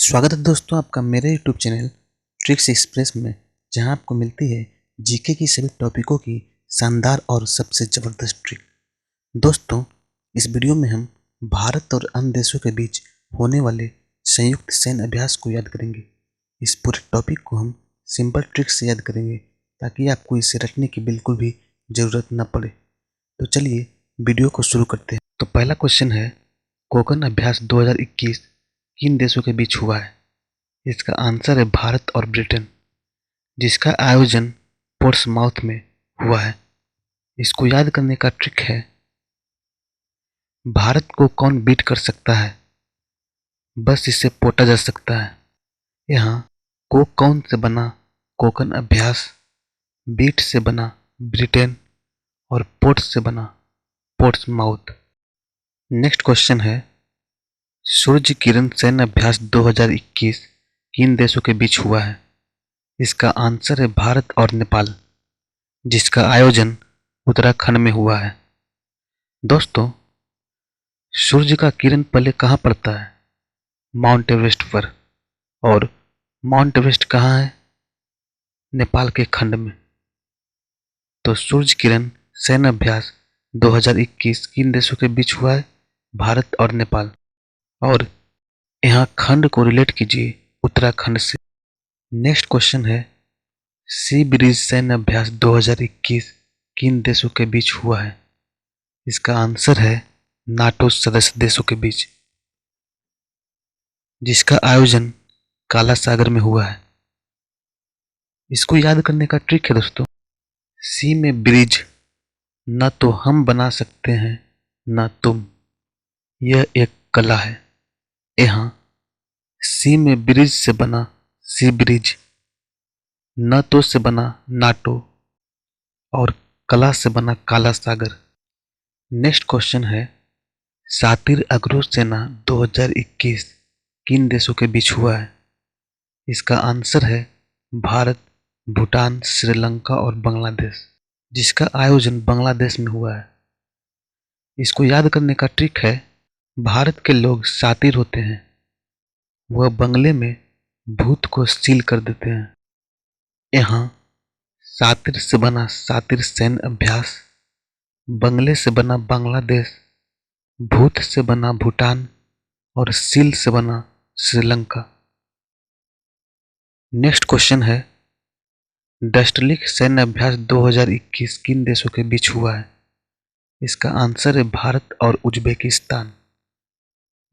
स्वागत है दोस्तों आपका मेरे यूट्यूब चैनल ट्रिक्स एक्सप्रेस में, जहां आपको मिलती है जीके की सभी टॉपिकों की शानदार और सबसे ज़बरदस्त ट्रिक। दोस्तों, इस वीडियो में हम भारत और अन्य देशों के बीच होने वाले संयुक्त सैन्य अभ्यास को याद करेंगे। इस पूरे टॉपिक को हम सिंपल ट्रिक से याद करेंगे ताकि आपको इसे रटने की बिल्कुल भी ज़रूरत न पड़े। तो चलिए वीडियो को शुरू करते हैं। तो पहला क्वेश्चन है, कोकन अभ्यास 2021 किन देशों के बीच हुआ है? इसका आंसर है भारत और ब्रिटेन, जिसका आयोजन पोर्ट्समाउथ में हुआ है। इसको याद करने का ट्रिक है, भारत को कौन बीट कर सकता है, बस इसे पोटा जा सकता है। यहाँ कौन से बना कोकन अभ्यास, बीट से बना ब्रिटेन और पोर्ट से बना पोर्ट्समाउथ। नेक्स्ट क्वेश्चन है, सूर्य किरण सैन्य अभ्यास 2021 किन देशों के बीच हुआ है? इसका आंसर है भारत और नेपाल, जिसका आयोजन उत्तराखंड में हुआ है। दोस्तों, सूर्य का किरण पहले कहाँ पड़ता है? माउंट एवरेस्ट पर। और माउंट एवरेस्ट कहाँ है? नेपाल के खंड में। तो सूर्य किरण सैन्य अभ्यास 2021 किन देशों के बीच हुआ है? भारत और नेपाल। और यहाँ खंड को रिलेट कीजिए उत्तराखंड से। नेक्स्ट क्वेश्चन है, सी ब्रिज सैन्य अभ्यास 2021 किन देशों के बीच हुआ है? इसका आंसर है नाटो सदस्य देशों के बीच, जिसका आयोजन काला सागर में हुआ है। इसको याद करने का ट्रिक है दोस्तों, सी में ब्रिज न तो हम बना सकते हैं न तुम, यह एक कला है। यहाँ सी में ब्रिज से बना सी ब्रिज, न तो से बना नाटो और कला से बना काला सागर। नेक्स्ट क्वेश्चन है, सातिर अग्रो सेना 2021 किन देशों के बीच हुआ है? इसका आंसर है भारत, भूटान, श्रीलंका और बांग्लादेश, जिसका आयोजन बांग्लादेश में हुआ है। इसको याद करने का ट्रिक है, भारत के लोग सातिर होते हैं, वह बंगले में भूत को सील कर देते हैं। यहाँ सातिर से बना सातिर सैन्य अभ्यास, बंगले से बना बांग्लादेश, भूत से बना भूटान और सील से बना श्रीलंका। नेक्स्ट क्वेश्चन है, डस्टलिक सैन्य अभ्यास 2021 किन देशों के बीच हुआ है? इसका आंसर है भारत और उज्बेकिस्तान,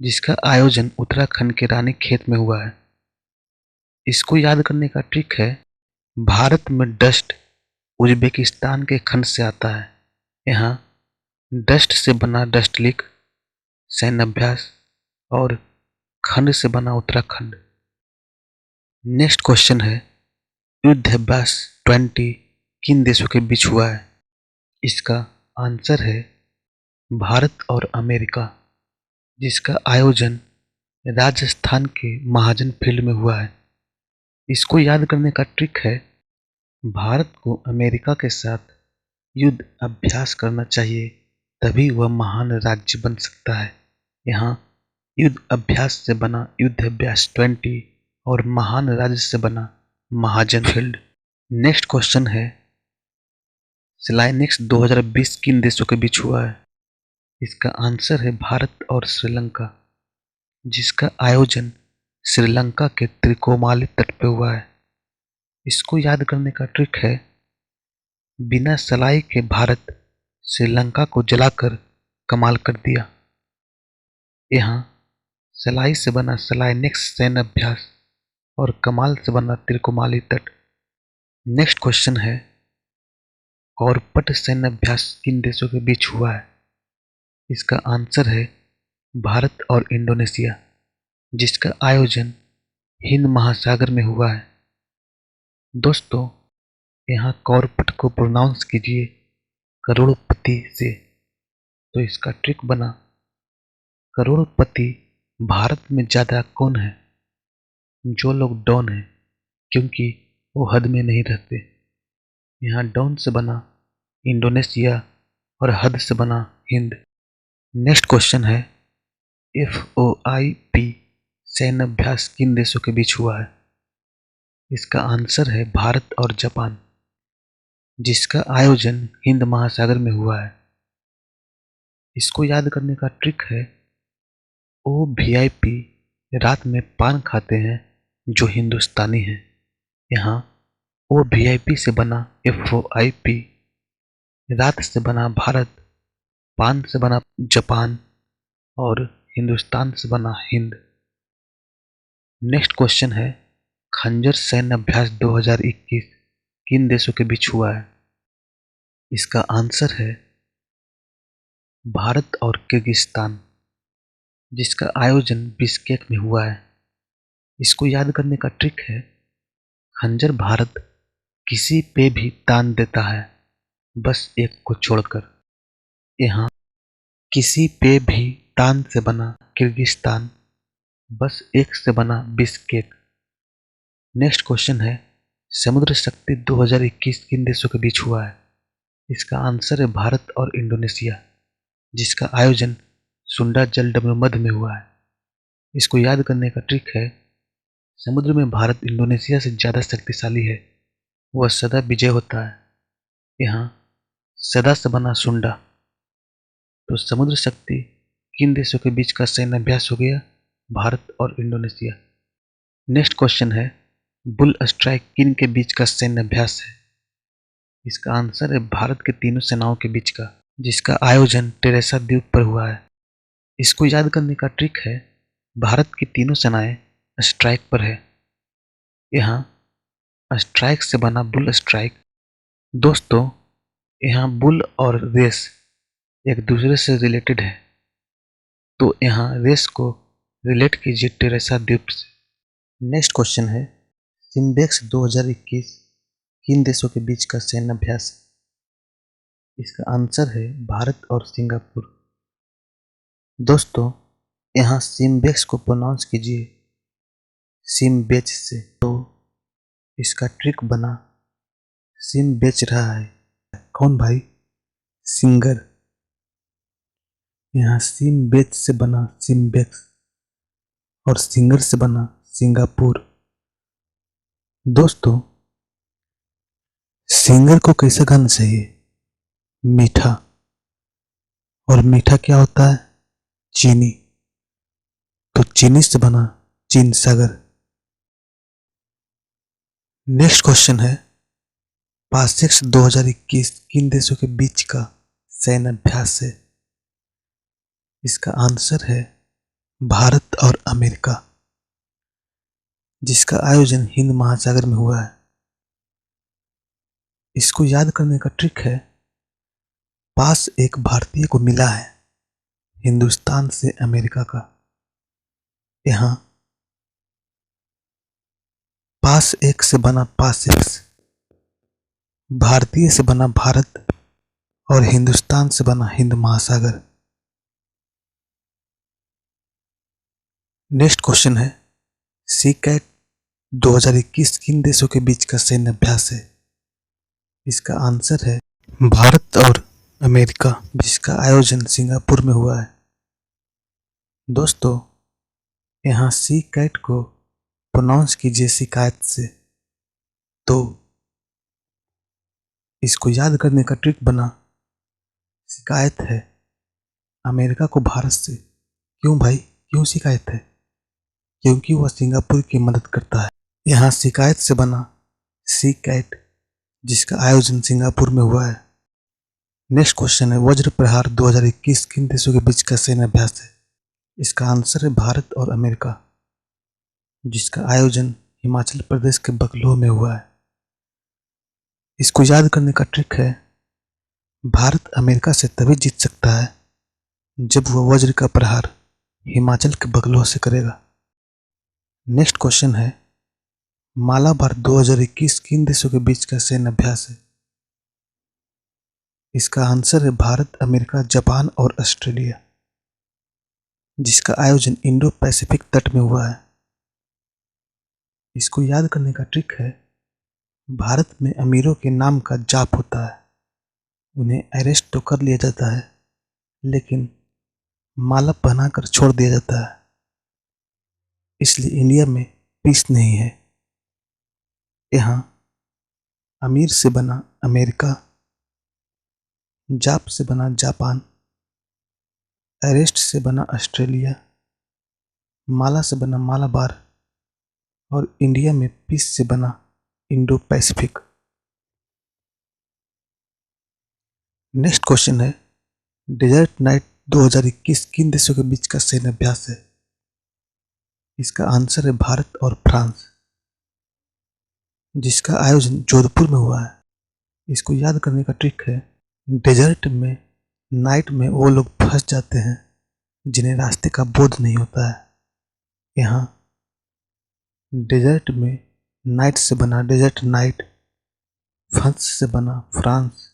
जिसका आयोजन उत्तराखंड के रानीखेत में हुआ है। इसको याद करने का ट्रिक है, भारत में डस्ट उज्बेकिस्तान के खंड से आता है। यहाँ डस्ट से बना डस्टलिक सैन्य अभ्यास और खंड से बना उत्तराखंड। नेक्स्ट क्वेश्चन है, युद्धाभ्यास 20 किन देशों के बीच हुआ है? इसका आंसर है भारत और अमेरिका, जिसका आयोजन राजस्थान के महाजन फील्ड में हुआ है। इसको याद करने का ट्रिक है, भारत को अमेरिका के साथ युद्ध अभ्यास करना चाहिए, तभी वह महान राज्य बन सकता है। यहाँ युद्ध अभ्यास से बना युद्धाभ्यास 20 और महान राज्य से बना महाजन फील्ड। नेक्स्ट क्वेश्चन है, सिलाइनिक्स 2020 किन देशों के बीच हुआ है? इसका आंसर है भारत और श्रीलंका, जिसका आयोजन श्रीलंका के त्रिकोमाली तट पर हुआ है। इसको याद करने का ट्रिक है, बिना सलाई के भारत श्रीलंका को जलाकर कमाल कर दिया। यहाँ सलाई से बना सिलाइनिक्स सैन्य अभ्यास और कमाल से बना त्रिकोमाली तट। नेक्स्ट क्वेश्चन है, कॉर्पट सैन्य अभ्यास किन देशों के बीच हुआ है? इसका आंसर है भारत और इंडोनेशिया, जिसका आयोजन हिंद महासागर में हुआ है। दोस्तों, यहाँ कॉर्पट को प्रोनाउंस कीजिए करोड़पति से, तो इसका ट्रिक बना, करोड़पति भारत में ज़्यादा कौन है? जो लोग डॉन हैं, क्योंकि वो हद में नहीं रहते। यहाँ डॉन से बना इंडोनेशिया और हद से बना हिंद। नेक्स्ट क्वेश्चन है, FOIP सैन्य अभ्यास किन देशों के बीच हुआ है? इसका आंसर है भारत और जापान, जिसका आयोजन हिंद महासागर में हुआ है। इसको याद करने का ट्रिक है, वो वीआईपी रात में पान खाते हैं जो हिंदुस्तानी हैं। यहाँ ओ वीआईपी से बना FOIP, रात से बना भारत, पान से बना जापान और हिंदुस्तान से बना हिंद। नेक्स्ट क्वेश्चन है, खंजर सैन्य अभ्यास 2021 किन देशों के बीच हुआ है? इसका आंसर है भारत और किर्गिस्तान, जिसका आयोजन बिश्केक में हुआ है। इसको याद करने का ट्रिक है, खंजर भारत किसी पे भी तान देता है, बस एक को छोड़कर। यहाँ किसी पे भी तान से बना किर्गिस्तान, बस एक से बना बिश्केक। नेक्स्ट क्वेश्चन है, समुद्र शक्ति 2021 किन देशों के बीच हुआ है? इसका आंसर है भारत और इंडोनेशिया, जिसका आयोजन सुंडा जल डब्ल्यू मध्य में हुआ है। इसको याद करने का ट्रिक है, समुद्र में भारत इंडोनेशिया से ज़्यादा शक्तिशाली है, वह सदा विजय होता है। यहाँ सदा से बना सुंडा। तो समुद्र शक्ति किन देशों के बीच का सैन्य अभ्यास हो गया? भारत और इंडोनेशिया। नेक्स्ट क्वेश्चन है, बुल स्ट्राइक किन के बीच का सैन्य अभ्यास है? इसका आंसर है भारत के तीनों सेनाओं के बीच का, जिसका आयोजन टेरेसा द्वीप पर हुआ है। इसको याद करने का ट्रिक है, भारत की तीनों सेनाएं स्ट्राइक पर है। यहाँ स्ट्राइक से बना बुल स्ट्राइक। दोस्तों, यहाँ बुल और रेस एक दूसरे से रिलेटेड है, तो यहाँ रेस को रिलेट कीजिए टेरेसा द्वीप से। नेक्स्ट क्वेश्चन है, सिम्बेक्स 2021 किन देशों के बीच का सैन्य अभ्यास है? इसका आंसर है भारत और सिंगापुर। दोस्तों, यहाँ सिम्बेक्स को प्रोनाउंस कीजिए सिम बेच से, तो इसका ट्रिक बना सिम बेच रहा है। कौन भाई? सिंगर। यहाँ सिम बेच से बना सिम्बेक्स और सिंगर से बना सिंगापुर। दोस्तों, सिंगर को कैसा गाना चाहिए? मीठा। और मीठा क्या होता है? चीनी। तो चीनी से बना चीन सागर। नेक्स्ट क्वेश्चन है, पासेक्स 2021 किन देशों के बीच का सैन्य अभ्यास है? इसका आंसर है भारत और अमेरिका, जिसका आयोजन हिंद महासागर में हुआ है। इसको याद करने का ट्रिक है, पास एक भारतीय को मिला है हिंदुस्तान से अमेरिका का। यहाँ पास एक से बना पासेक्स, भारतीय से बना भारत और हिंदुस्तान से बना हिंद महासागर। नेक्स्ट क्वेश्चन है, सी कैट 2021 किन देशों के बीच का सैन्य अभ्यास है? इसका आंसर है भारत और अमेरिका, जिसका आयोजन सिंगापुर में हुआ है। दोस्तों, यहाँ सी कैट को प्रोनाउंस कीजिए शिकायत से, तो इसको याद करने का ट्रिक बना शिकायत है अमेरिका को भारत से। क्यों भाई, क्यों शिकायत है? क्योंकि वह सिंगापुर की मदद करता है। यहाँ शिकायत से बना सी कैट, जिसका आयोजन सिंगापुर में हुआ है। नेक्स्ट क्वेश्चन है, वज्र प्रहार 2021 किन देशों के बीच का सैन्य अभ्यास है? इसका आंसर है भारत और अमेरिका, जिसका आयोजन हिमाचल प्रदेश के बकलोह में हुआ है। इसको याद करने का ट्रिक है, भारत अमेरिका से तभी जीत सकता है जब वह वज्र का प्रहार हिमाचल के बकलोह से करेगा। नेक्स्ट क्वेश्चन है, मालाबार 2021 किन देशों के बीच का सैन्य अभ्यास है? इसका आंसर है भारत, अमेरिका, जापान और ऑस्ट्रेलिया, जिसका आयोजन इंडो पैसिफिक तट में हुआ है। इसको याद करने का ट्रिक है, भारत में अमीरों के नाम का जाप होता है, उन्हें अरेस्ट तो कर लिया जाता है, लेकिन माला पहनाकर छोड़ दिया जाता है। इसलिए इंडिया में पीस नहीं है। यहाँ अमीर से बना अमेरिका, जाप से बना जापान, एरेस्ट से बना ऑस्ट्रेलिया, माला से बना मालाबार और इंडिया में पीस से बना इंडो पैसिफिक। नेक्स्ट क्वेश्चन है, डेजर्ट नाइट 2021 किन देशों के बीच का सैन्य अभ्यास है? इसका आंसर है भारत और फ्रांस, जिसका आयोजन जोधपुर में हुआ है। इसको याद करने का ट्रिक है, डेजर्ट में नाइट में वो लोग फंस जाते हैं जिन्हें रास्ते का बोध नहीं होता है। यहाँ डेजर्ट में नाइट से बना डेजर्ट नाइट, फ्रांस से बना फ्रांस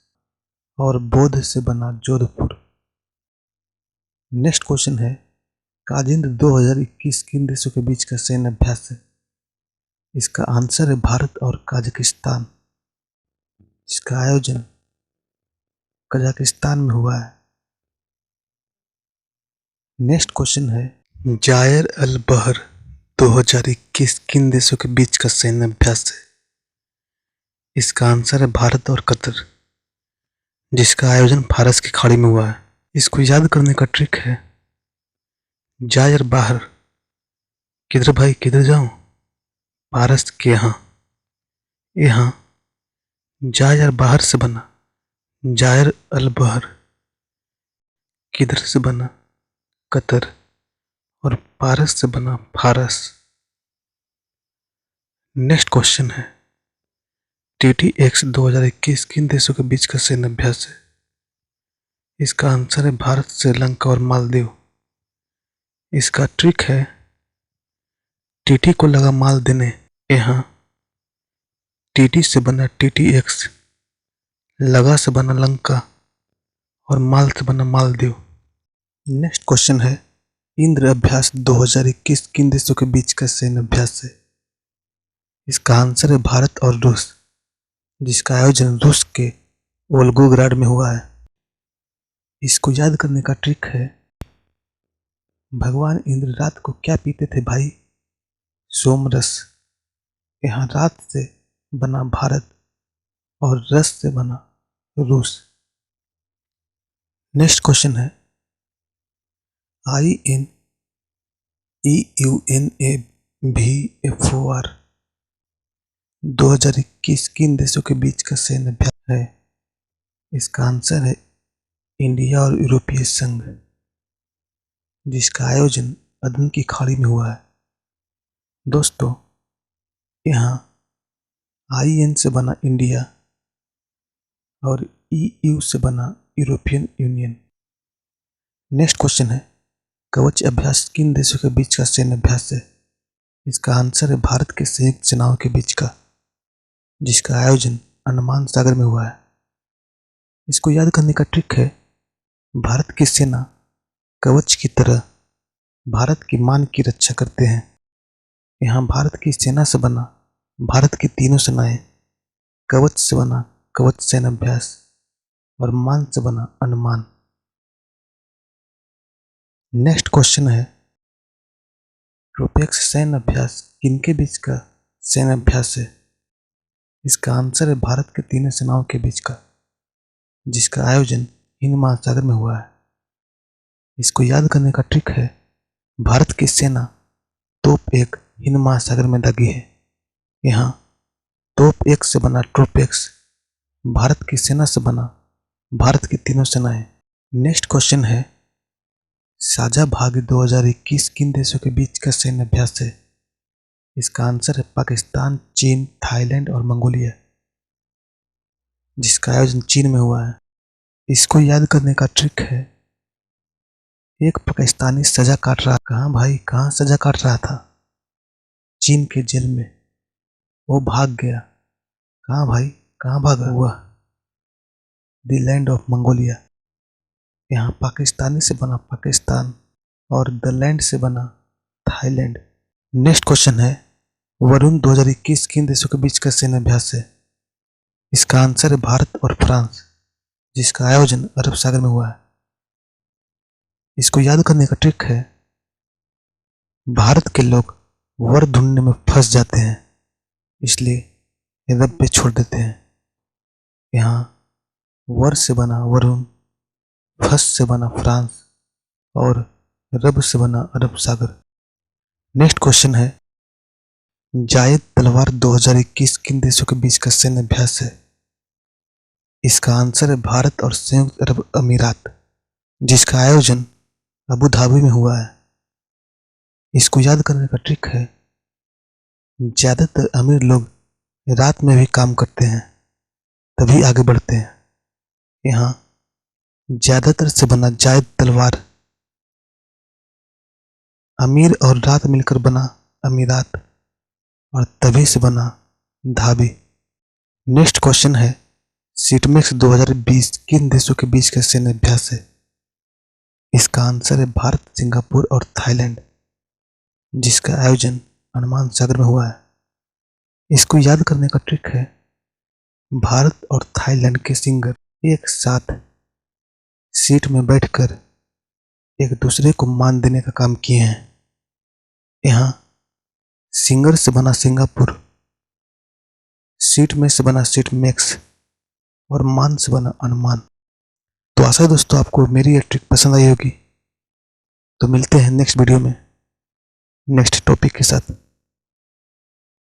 और बोध से बना जोधपुर। नेक्स्ट क्वेश्चन है, काजिंद 2021 किन देशों के बीच का सैन्य अभ्यास है? इसका आंसर है भारत और कजाकिस्तान, इसका आयोजन कजाकिस्तान में हुआ है। नेक्स्ट क्वेश्चन है, जायर अल बहर 2021 किन देशों के बीच का सैन्य अभ्यास है? इसका आंसर है भारत और कतर, जिसका आयोजन फारस की खाड़ी में हुआ है। इसको याद करने का ट्रिक है, जायर बाहर, किधर भाई किधर जाऊं? पारस के यहाँ। यहाँ जायर बाहर से बना जायर अल बहर, किधर से बना कतर और पारस से बना फारस। नेक्स्ट क्वेश्चन है, TTX 2021 किन देशों के बीच का सैन्य अभ्यास है? इसका आंसर है भारत, श्रीलंका और मालदीव। इसका ट्रिक है, TT को लगा माल देने, यहाँ TT से बना TTX, लगा से बना लंका और माल से बना मालदीव। नेक्स्ट क्वेश्चन है, इंद्र अभ्यास 2021 किन देशों के बीच का सैन्य अभ्यास है? इसका आंसर है भारत और रूस, जिसका आयोजन रूस के वोल्गोग्राड में हुआ है। इसको याद करने का ट्रिक है, भगवान इंद्र रात को क्या पीते थे भाई? सोमरस। यहाँ रात से बना भारत और रस से बना रूस। नेक्स्ट क्वेश्चन है, INEUNAVFOR 2021 किन देशों के बीच का सैन्य अभ्यास है? इसका आंसर है इंडिया और यूरोपीय संघ, जिसका आयोजन अदन की खाड़ी में हुआ है। दोस्तों, यहाँ IN से बना इंडिया और EU से बना यूरोपियन यूनियन। नेक्स्ट क्वेश्चन है, कवच अभ्यास किन देशों के बीच का सैन्य अभ्यास है? इसका आंसर है भारत के संयुक्त सेनाओं के बीच का, जिसका आयोजन अंडमान सागर में हुआ है। इसको याद करने का ट्रिक है, भारत की सेना कवच की तरह भारत की मान की रक्षा करते हैं। यहाँ भारत की सेना से बना भारत की तीनों सेनाएं, कवच से बना कवच सैन्य अभ्यास और मान से बना अनुमान। नेक्स्ट क्वेश्चन है, ट्रोपेक्स सैन्य अभ्यास किनके बीच का सैन्य अभ्यास है? इसका आंसर है भारत के तीनों सेनाओं के बीच का, जिसका आयोजन हिंद महासागर में हुआ है। इसको याद करने का ट्रिक है, भारत की सेना तोप एक हिंद महासागर में दगी है। यहाँ तोप एक से बना ट्रोपेक्स, भारत की सेना से बना भारत की तीनों सेनाएं। नेक्स्ट क्वेश्चन है, साझा भाग 2021 किन देशों के बीच का सैन्य अभ्यास है? इसका आंसर है पाकिस्तान, चीन, थाईलैंड और मंगोलिया, जिसका आयोजन चीन में हुआ है। इसको याद करने का ट्रिक है, एक पाकिस्तानी सजा काट रहा, कहाँ भाई कहाँ सजा काट रहा था? चीन के जेल में। वो भाग गया, कहाँ भाई कहाँ भागा हुआ? The land of Mongolia. यहाँ पाकिस्तानी से बना पाकिस्तान और द लैंड से बना थाईलैंड। नेक्स्ट क्वेश्चन है, वरुण 2021 किन देशों के बीच का सैन्य अभ्यास है? इसका आंसर है भारत और फ्रांस, जिसका आयोजन अरब सागर में हुआ है। इसको याद करने का ट्रिक है, भारत के लोग वर ढूंढने में फंस जाते हैं, इसलिए रब पे छोड़ देते हैं। यहाँ वर से बना वरुण, फस से बना फ्रांस और रब से बना अरब सागर। नेक्स्ट क्वेश्चन है, जायद तलवार 2021 किन देशों के बीच का सैन्य अभ्यास है? इसका आंसर है भारत और संयुक्त अरब अमीरात, जिसका आयोजन अबू धाबी में हुआ है। इसको याद करने का ट्रिक है, ज्यादातर अमीर लोग रात में भी काम करते हैं तभी आगे बढ़ते हैं। यहाँ ज्यादातर से बना जायद तलवार अमीर और रात मिलकर बना अमीरात और तभी से बना धाबी। नेक्स्ट क्वेश्चन है, सीटमेक्स 2020 किन देशों के बीच का सैन्य अभ्यास है? इसका आंसर है भारत, सिंगापुर और थाईलैंड, जिसका आयोजन अंडमान सागर में हुआ है। इसको याद करने का ट्रिक है, भारत और थाईलैंड के सिंगर एक साथ सीट में बैठकर एक दूसरे को मान देने का काम किए हैं। यहाँ सिंगर से बना सिंगापुर, सीट में से बना सीट मैक्स और मान से बना अनुमान। तो आशा है दोस्तों आपको मेरी ये ट्रिक पसंद आई होगी। तो मिलते हैं नेक्स्ट वीडियो में नेक्स्ट टॉपिक के साथ।